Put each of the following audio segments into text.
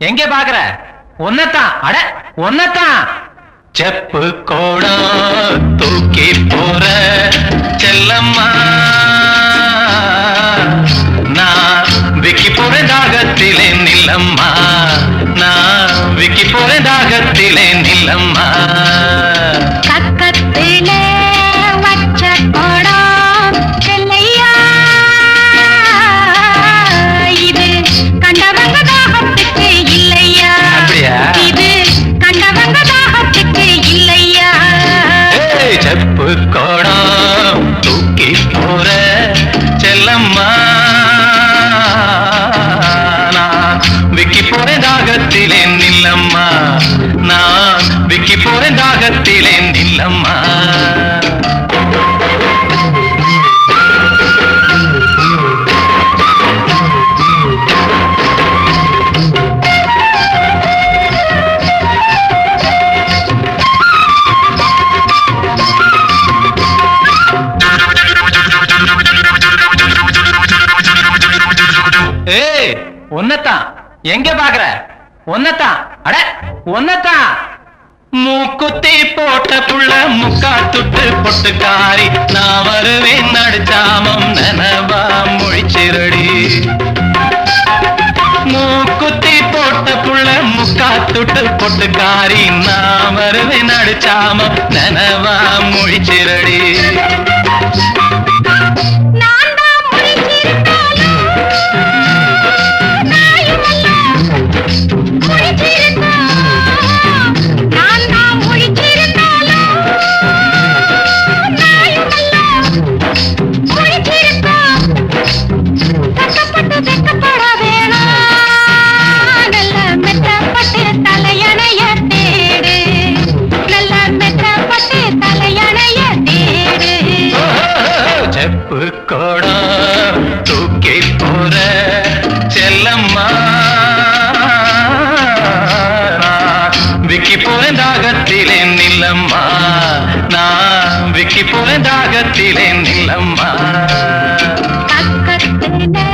எங்க பாக்குற? ஒன்னதான். அட ஒன்னதான். செப்பு கோடம் தூக்கி போற செல்லம்மா, நான் விக்கி போற தாகத்திலே நில்லம்மா, நான் விக்கி போற தாகத்திலே நில்லம்மா. பக்கத்திலே வச்ச கோடம் செல்லையா, இது கண்டவங்க தாகத்துக்கு இல்லையா? அப்படியா? இது கண்டவங்க தாகத்துக்கு இல்லையா? செப்பு கோடம் தூக்கி போற செல்லம்மா, நான் விக்கி போற தாகத்திலே நில்லம்மா, நான் விக்கி போற தாகத்திலே நில்லம்மா. ஒன்னதான். எங்க பாக்குற? ஒன்னதான். அட ஒன்னதான். மூக்குத்தி போட்ட புள்ள முக்கா துட்டு பொட்டுக்காரி, நான் வருவேன் நடுச்சாமம் நனவா மொழிச்சிரடி. மூக்குத்தி போட்ட புள்ள முக்கா துட்டு பொட்டுக்காரி, நான் வருவேன் நடுச்சாமம் நனவா மொழிச்சிரடி. செப்பு கோடம் தூக்கி போற செல்லம்மா, விக்கி போற தாகத்திலே நில்லம்மா, நான் விக்கி போற தாகத்திலே நில்லம்மா. பக்கத்திலே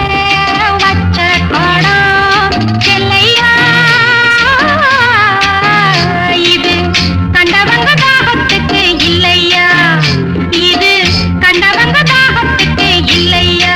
வச்ச கோடம் செல்லையா, இது கண்டவங்க தாகத்துக்கு இல்லையா? இது கண்டவங்க தாகத்துக்கு இல்லையா?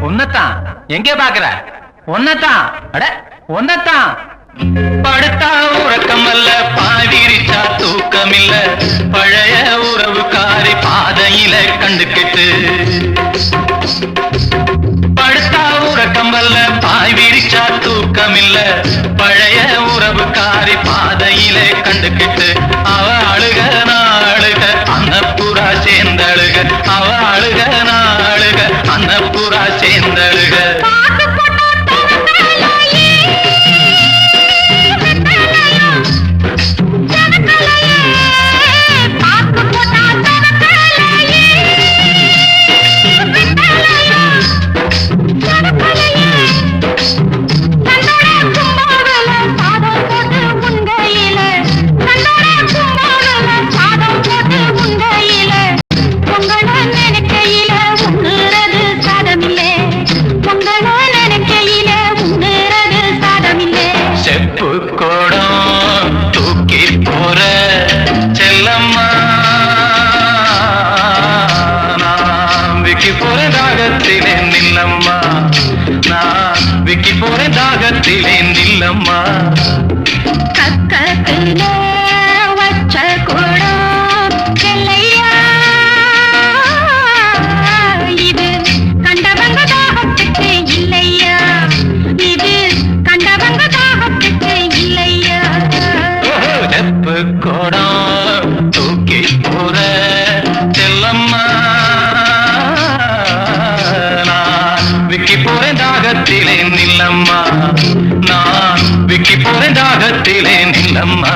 ஒன்னதான். எங்க பாக்குற? ஒன்னதான். அட ஒன்னதான். படுத்தா உறக்கம் அல்ல, பாடிரிச்சா தூக்கம் இல்ல, பழைய உறவுக்காரி பாதையில கண்டுக்கிட்டு. படுத்தா உறக்கம் அல்ல, பாய் விரிச்சா தூக்கம் இல்ல, பழைய உறவுக்காரி பாதையில கண்டுக்கிட்டு. அவ அழுக நாளுக அன்னப்புறா சேர்ந்தழுக, அவ அழுக நாளுக அன்னப்புறா சேர்ந்தழுக. செப்பு கோடம் தூக்கி போற செல்லம்மா, நான் விக்கி போற தாகத்திலே நில்லம்மா, நான் விக்கி போற தாகத்திலே நில்லம்மா. பக்கத்திலே வச்ச கோடம் செல்லையா, இது கண்டவங்க தாகத்துக்கு இல்லையா? இது கண்டவங்க தாகத்துக்கு இல்லையா? செப்பு கோடம் தூக்கி போற செல்லம்மா, நான் விக்கி போற தாகத்திலே நில்லம்மா, நான் விக்கி போற தாகத்திலே நில்லம்மா.